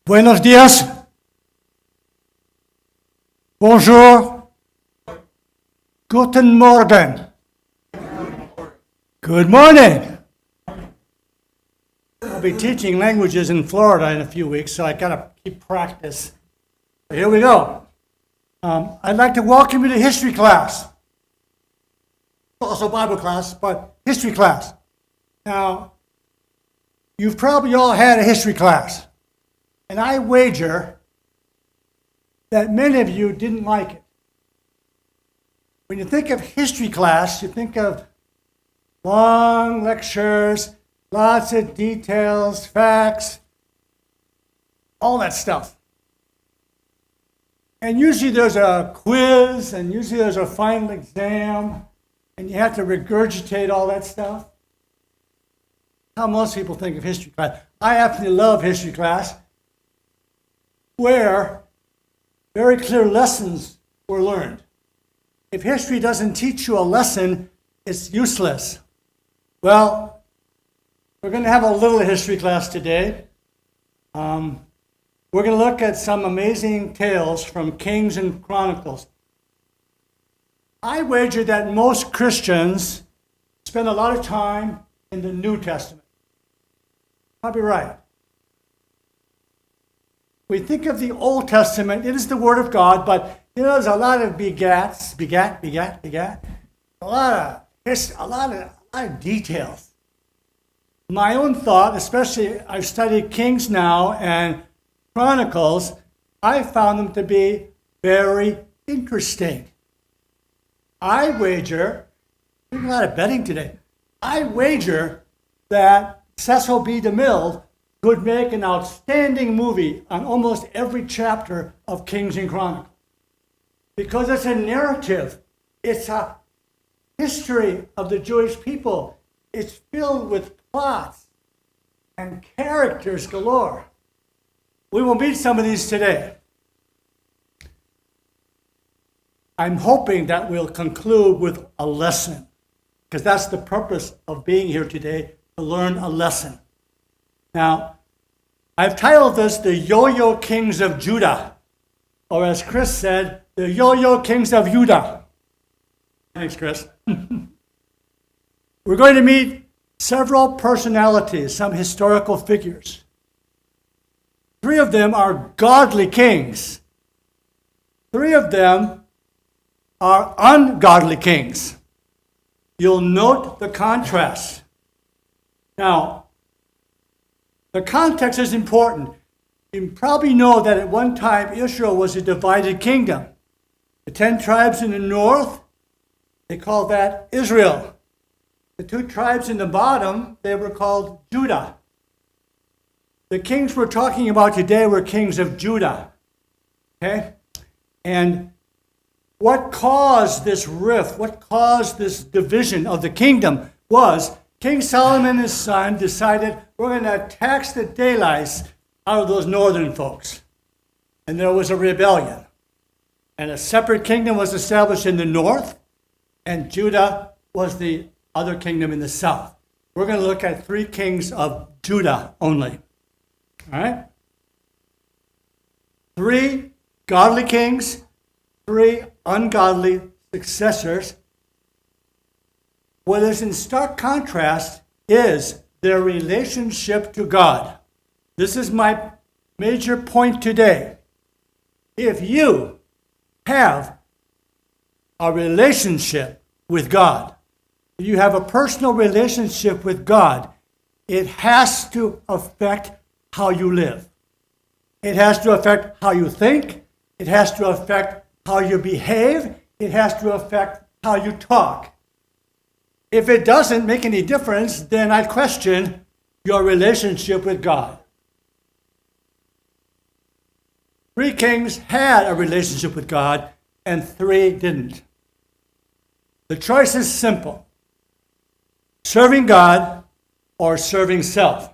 Buenos días. Bonjour. Guten Morgen. Good morning. I'll be teaching languages in Florida in a few weeks, so I gotta keep practice. So here we go. I'd like to welcome you to history class. Also Bible class, but history class. Now, you've probably all had a history class, and I wager that many of you didn't like it. When you think of history class, you think of long lectures, lots of details, facts, all that stuff. And usually there's a quiz, and usually there's a final exam, and you have to regurgitate all that stuff. How most people think of history class. I absolutely love history class, where very clear lessons were learned. If history doesn't teach you a lesson, it's useless. Well, we're going to have a little history class today. We're going to look at some amazing tales from Kings and Chronicles. I wager that most Christians spend a lot of time in the New Testament. Probably right. We think of the Old Testament, it is the Word of God, but there's a lot of begat, a lot of details. My own thought, especially I've studied Kings now and Chronicles, I found them to be very interesting. I wager, there's a lot of betting today, I wager that Cecil B. DeMille could make an outstanding movie on almost every chapter of Kings and Chronicles. Because it's a narrative. It's a history of the Jewish people. It's filled with plots and characters galore. We will meet some of these today. I'm hoping that we'll conclude with a lesson, because that's the purpose of being here today, to learn a lesson. Now, I've titled this The Yo-Yo Kings of Judah, or as Chris said, The Yo-Yo Kings of Judah. Thanks, Chris. We're going to meet several personalities, some historical figures. 3 of them are godly kings. 3 of them are ungodly kings. You'll note the contrast. Now, the context is important. You probably know that at one time Israel was a divided kingdom. The 10 tribes in the north, they called that Israel. The 2 tribes in the bottom, they were called Judah. The kings we're talking about today were kings of Judah. Okay? And what caused this rift, what caused this division of the kingdom was King Solomon and his son decided we're going to tax the daylights out of those northern folks. And there was a rebellion. And a separate kingdom was established in the north, and Judah was the other kingdom in the south. We're going to look at 3 kings of Judah only. All right? 3 godly kings, 3 ungodly successors. What is in stark contrast is their relationship to God. This is my major point today. If you have a relationship with God, if you have a personal relationship with God, it has to affect how you live. It has to affect how you think. It has to affect how you behave. It has to affect how you talk. If it doesn't make any difference, then I question your relationship with God. 3 kings had a relationship with God, and 3 didn't. The choice is simple: serving God or serving self.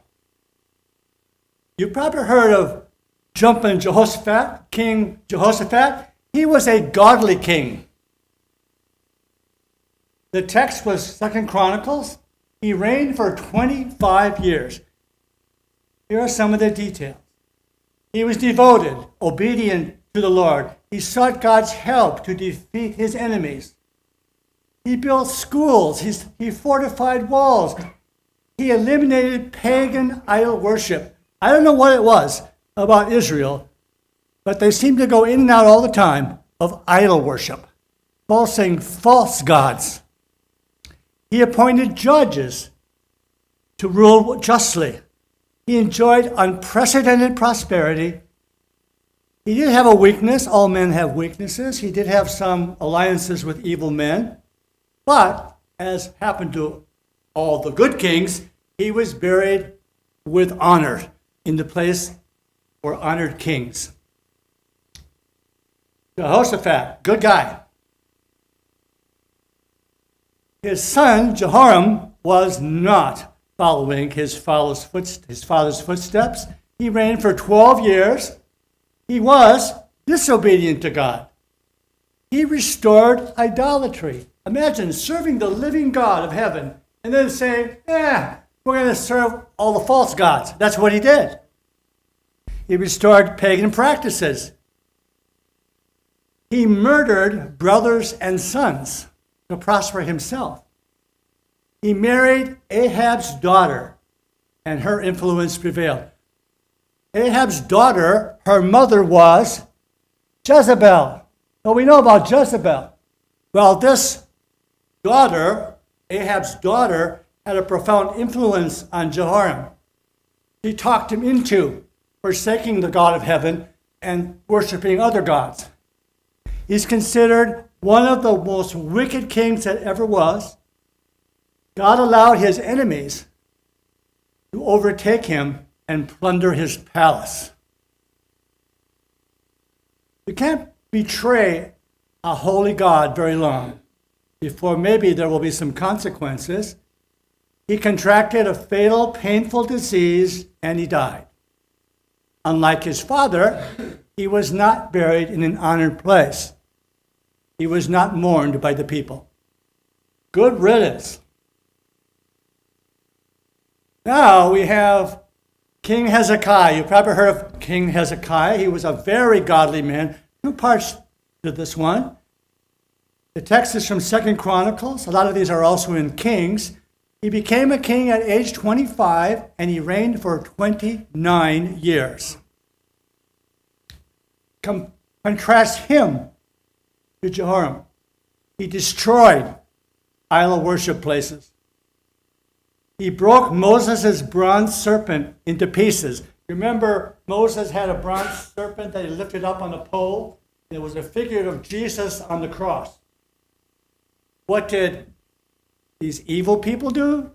You've probably heard of Jumping Jehoshaphat, King Jehoshaphat. He was a godly king. The text was 2 Chronicles. He reigned for 25 years. Here are some of the details. He was devoted, obedient to the Lord. He sought God's help to defeat his enemies. He built schools. He fortified walls. He eliminated pagan idol worship. I don't know what it was about Israel, but they seemed to go in and out all the time of idol worship, falsing false gods. He appointed judges to rule justly. He enjoyed unprecedented prosperity. He did have a weakness. All men have weaknesses. He did have some alliances with evil men. But, as happened to all the good kings, he was buried with honor in the place for honored kings. Jehoshaphat, good guy. His son, Jehoram, was not following his father's footsteps. He reigned for 12 years. He was disobedient to God. He restored idolatry. Imagine serving the living God of heaven and then saying, we're going to serve all the false gods. That's what he did. He restored pagan practices. He murdered brothers and sons to prosper himself. He married Ahab's daughter, and her influence prevailed. Ahab's daughter, her mother was Jezebel. Well, we know about Jezebel. Well, this daughter, Ahab's daughter, had a profound influence on Jehoram. He talked him into forsaking the God of heaven and worshiping other gods. He's considered one of the most wicked kings that ever was. God allowed his enemies to overtake him and plunder his palace. You can't betray a holy God very long before maybe there will be some consequences. He contracted a fatal, painful disease and he died. Unlike his father, he was not buried in an honored place. He was not mourned by the people. Good riddance. Now we have King Hezekiah. You've probably heard of King Hezekiah. He was a very godly man. Two parts to this one. The text is from 2 Chronicles. A lot of these are also in Kings. He became a king at age 25, and he reigned for 29 years. Contrast him to Jehoram. He destroyed idol worship places. He broke Moses' bronze serpent into pieces. Remember, Moses had a bronze serpent that he lifted up on a pole. It was a figure of Jesus on the cross. What did these evil people do?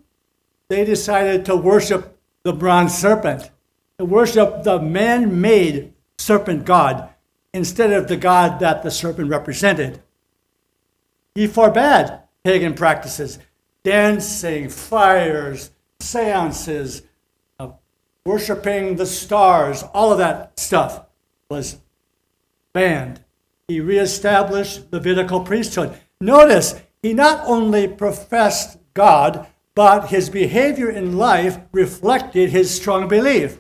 They decided to worship the bronze serpent, to worship the man-made serpent god instead of the God that the serpent represented. He forbade pagan practices, dancing, fires, seances, worshiping the stars, all of that stuff was banned. He reestablished the Levitical priesthood. Notice, he not only professed God, but his behavior in life reflected his strong belief.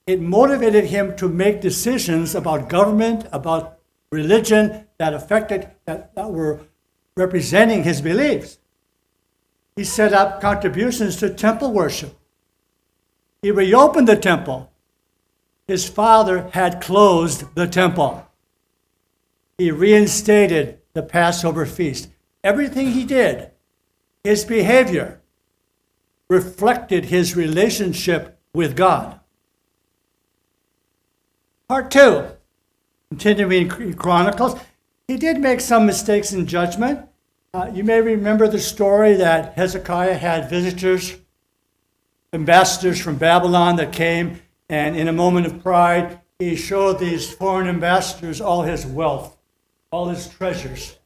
It motivated him to make decisions about government, about religion that were representing his beliefs. He set up contributions to temple worship. He reopened the temple. His father had closed the temple. He reinstated the Passover feast. Everything he did, his behavior, reflected his relationship with God. Part 2, continuing in Chronicles, he did make some mistakes in judgment. You may remember the story that Hezekiah had visitors, ambassadors from Babylon that came, and in a moment of pride, he showed these foreign ambassadors all his wealth, all his treasures.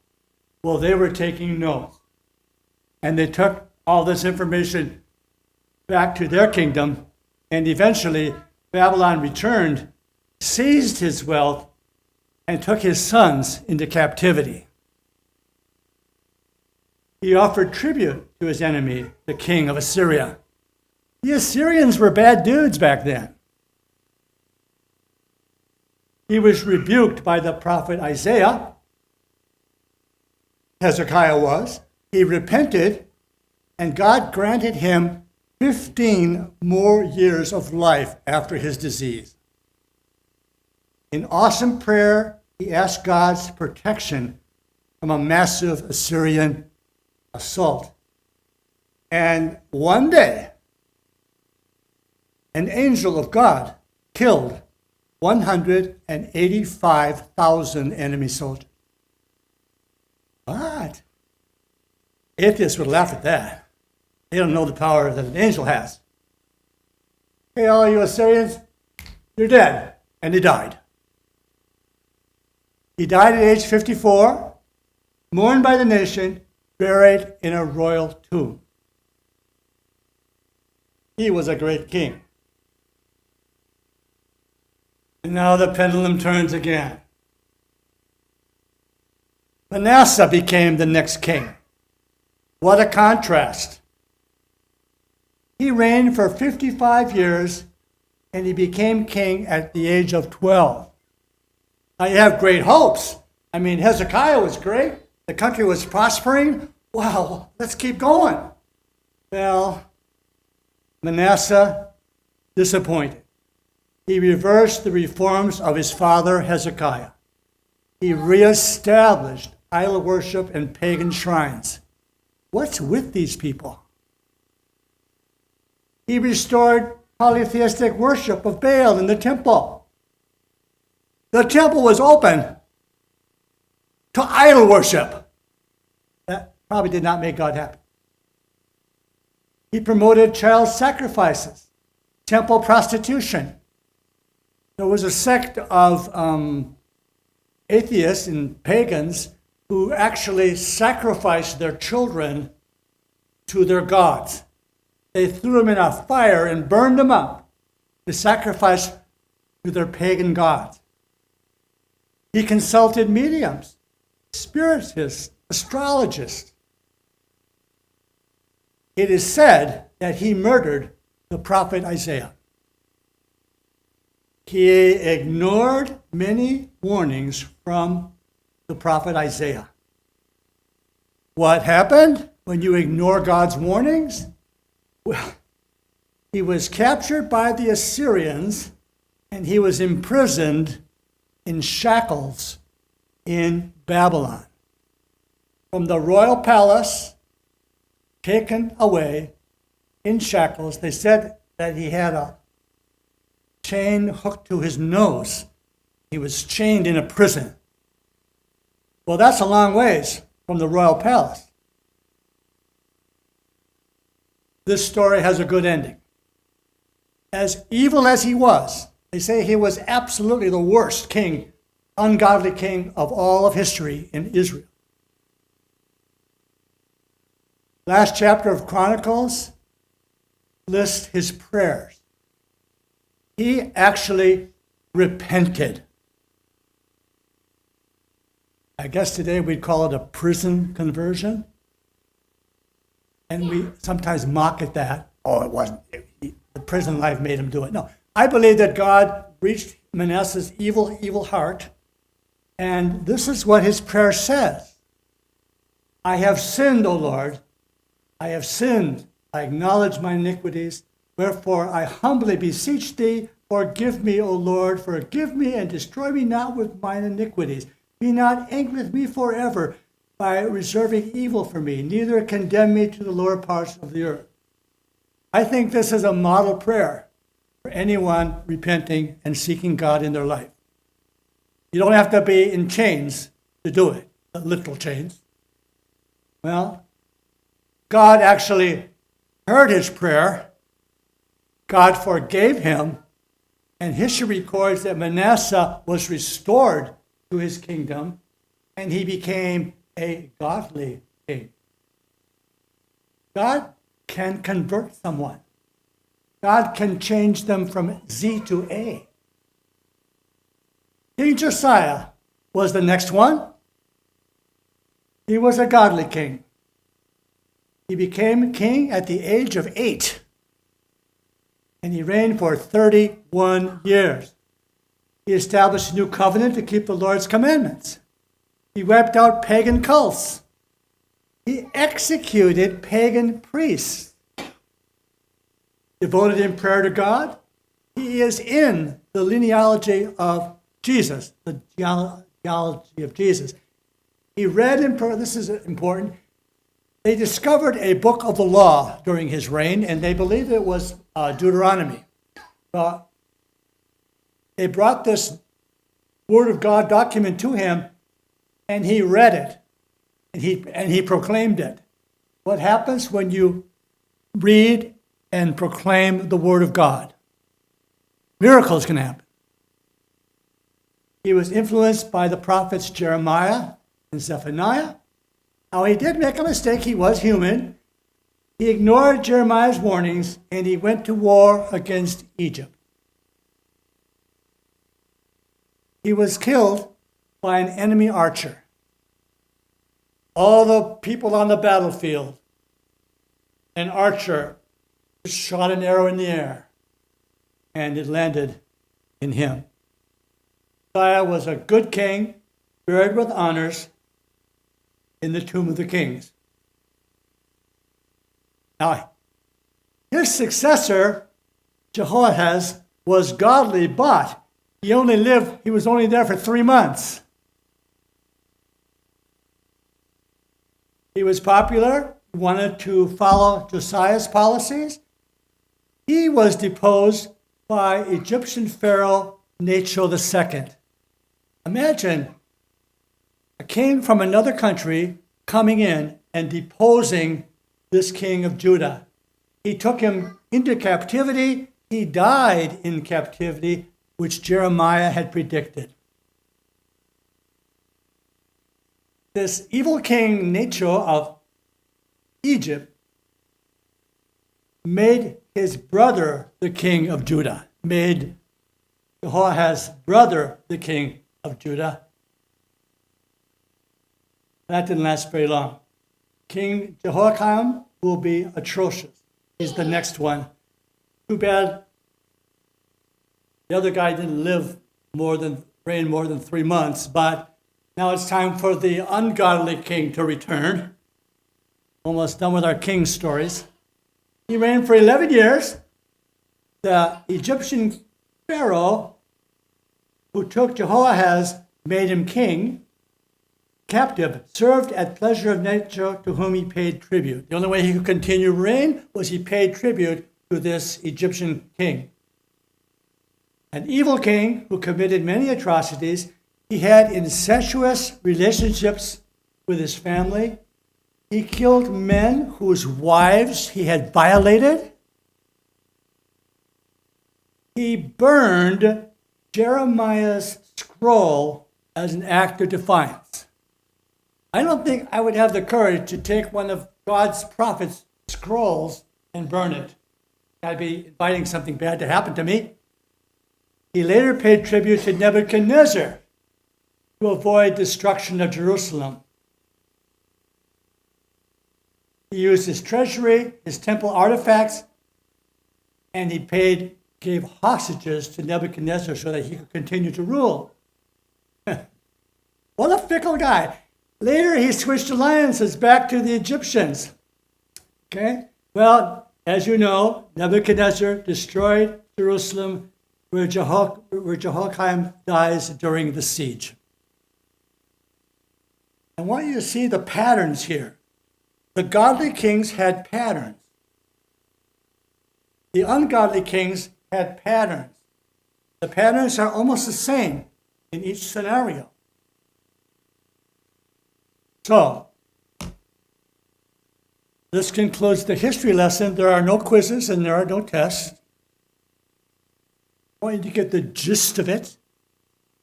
Well, they were taking notes. And they took all this information back to their kingdom, and eventually Babylon returned, seized his wealth, and took his sons into captivity. He offered tribute to his enemy, the king of Assyria. The Assyrians were bad dudes back then. he was rebuked by the prophet Isaiah. Hezekiah was. He repented, and God granted him 15 more years of life after his disease. In awesome prayer, he asked God's protection from a massive Assyrian assault. And one day, an angel of God killed 185,000 enemy soldiers. What? Atheists would laugh at that. They don't know the power that an angel has. Hey, all you Assyrians, you're dead. And he died. He died at age 54, mourned by the nation, buried in a royal tomb. He was a great king. And now the pendulum turns again. Manasseh became the next king. What a contrast. He reigned for 55 years, and he became king at the age of 12. Now you have great hopes. I mean, Hezekiah was great. The country was prospering. Wow, let's keep going. Well, Manasseh disappointed. He reversed the reforms of his father Hezekiah. He reestablished idol worship and pagan shrines. What's with these people? He restored polytheistic worship of Baal in the temple. The temple was open to idol worship. That probably did not make God happy. He promoted child sacrifices, temple prostitution. There was a sect of atheists and pagans who actually sacrificed their children to their gods. They threw them in a fire and burned them up to sacrifice to their pagan gods. He consulted mediums, spiritists, astrologists. It is said that he murdered the prophet Isaiah. He ignored many warnings from the prophet Isaiah. What happened when you ignore God's warnings? Well, he was captured by the Assyrians and he was imprisoned in shackles in Babylon. From the royal palace, taken away in shackles. They said that he had a chain hooked to his nose. He was chained in a prison. Well, that's a long ways from the royal palace. This story has a good ending. As evil as he was, they say he was absolutely the worst king, ungodly king of all of history in Israel. Last chapter of Chronicles lists his prayers. He actually repented. I guess today we'd call it a prison conversion. And we sometimes mock at that. Oh, it wasn't. The prison life made him do it. No, I believe that God reached Manasseh's evil heart. And this is what his prayer says. I have sinned, O Lord. I have sinned. I acknowledge my iniquities. Wherefore I humbly beseech thee, forgive me, O Lord, forgive me and destroy me not with mine iniquities. Be not angry with me forever by reserving evil for me, neither condemn me to the lower parts of the earth. I think this is a model prayer for anyone repenting and seeking God in their life. You don't have to be in chains to do it, literal chains. Well, God actually heard his prayer. God forgave him, and history records that Manasseh was restored to his kingdom, and he became a godly king. God can convert someone. God can change them from Z to A. King Josiah was the next one. He was a godly king. He became king at the age of 8, and he reigned for 31 years. He established a new covenant to keep the Lord's commandments. He wiped out pagan cults. He executed pagan priests. Devoted in prayer to God, he is in the genealogy of Jesus, the genealogy of Jesus. He read in prayer, this is important, they discovered a book of the law during his reign, and they believed it was Deuteronomy. They brought this Word of God document to him, and he read it, and he proclaimed it. What happens when you read and proclaim the Word of God? Miracles can happen. He was influenced by the prophets Jeremiah and Zephaniah. Now, he did make a mistake. He was human. He ignored Jeremiah's warnings, and he went to war against Egypt. He was killed by an enemy archer. All the people on the battlefield, an archer shot an arrow in the air, and it landed in him. Uzziah was a good king, buried with honors in the tomb of the kings. Now, his successor, Jehoahaz, was godly, but he was only there for 3 months. He was popular, he wanted to follow Josiah's policies. He was deposed by Egyptian Pharaoh Necho II. Imagine a king from another country coming in and deposing this king of Judah. He took him into captivity. He died in captivity, which Jeremiah had predicted. This evil king Necho of Egypt made his brother the king of Judah, made Jehoahaz's brother the king of Judah. That didn't last very long. King Jehoiakim will be atrocious. He's the next one. Too bad the other guy didn't reign more than 3 months, but now it's time for the ungodly king to return. Almost done with our king stories. He reigned for 11 years. The Egyptian Pharaoh who took Jehoahaz made him king, captive, served at pleasure of Necho, to whom he paid tribute. The only way he could continue reign was he paid tribute to this Egyptian king. An evil king who committed many atrocities. He had incestuous relationships with his family. He killed men whose wives he had violated. He burned Jeremiah's scroll as an act of defiance. I don't think I would have the courage to take one of God's prophets' scrolls and burn it. I'd be inviting something bad to happen to me. He later paid tribute to Nebuchadnezzar to avoid destruction of Jerusalem. He used his treasury, his temple artifacts, and he gave hostages to Nebuchadnezzar so that he could continue to rule. What a fickle guy. Later, he switched alliances back to the Egyptians. Okay? Well, as you know, Nebuchadnezzar destroyed Jerusalem, where Jehoiakim dies during the siege. I want you to see the patterns here. The godly kings had patterns. The ungodly kings had patterns. The patterns are almost the same in each scenario. So, this concludes the history lesson. There are no quizzes and there are no tests. I want you to get the gist of it,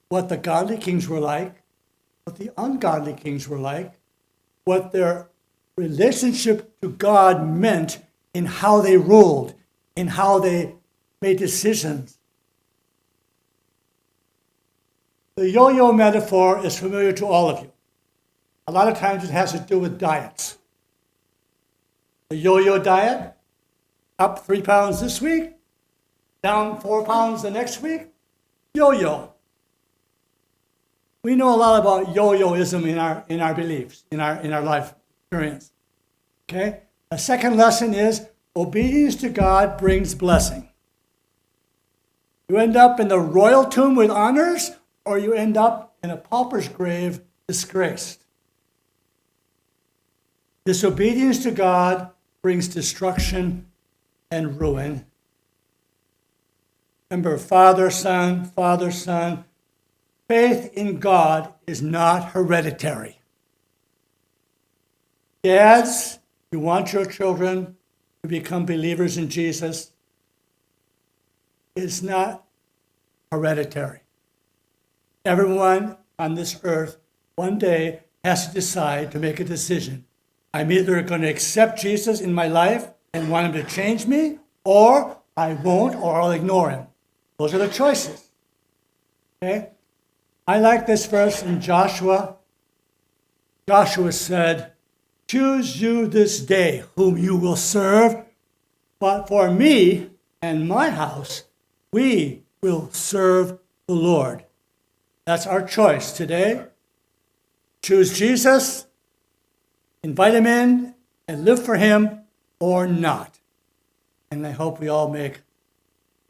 what the godly kings were like, what the ungodly kings were like, what their relationship to God meant in how they ruled, in how they made decisions. The yo-yo metaphor is familiar to all of you. A lot of times it has to do with diets. The yo-yo diet, up 3 pounds this week, down 4 pounds the next week, yo-yo. we know a lot about yo-yoism in our beliefs, in our life experience. Okay? A second lesson is obedience to God brings blessing. You end up in the royal tomb with honors, or you end up in a pauper's grave disgraced. Disobedience to God brings destruction and ruin. Remember, Father, Son, Father, Son. Faith in God is not hereditary. Dads, you want your children to become believers in Jesus. It's not hereditary. Everyone on this earth one day has to decide to make a decision. I'm either going to accept Jesus in my life and want him to change me, or I won't, or I'll ignore him. Those are the choices. Okay? I like this verse in Joshua. Joshua said, "Choose you this day whom you will serve, but for me and my house, we will serve the Lord." That's our choice today. Choose Jesus, invite him in, and live for him, or not. And I hope we all make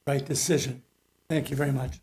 the right decision. Thank you very much.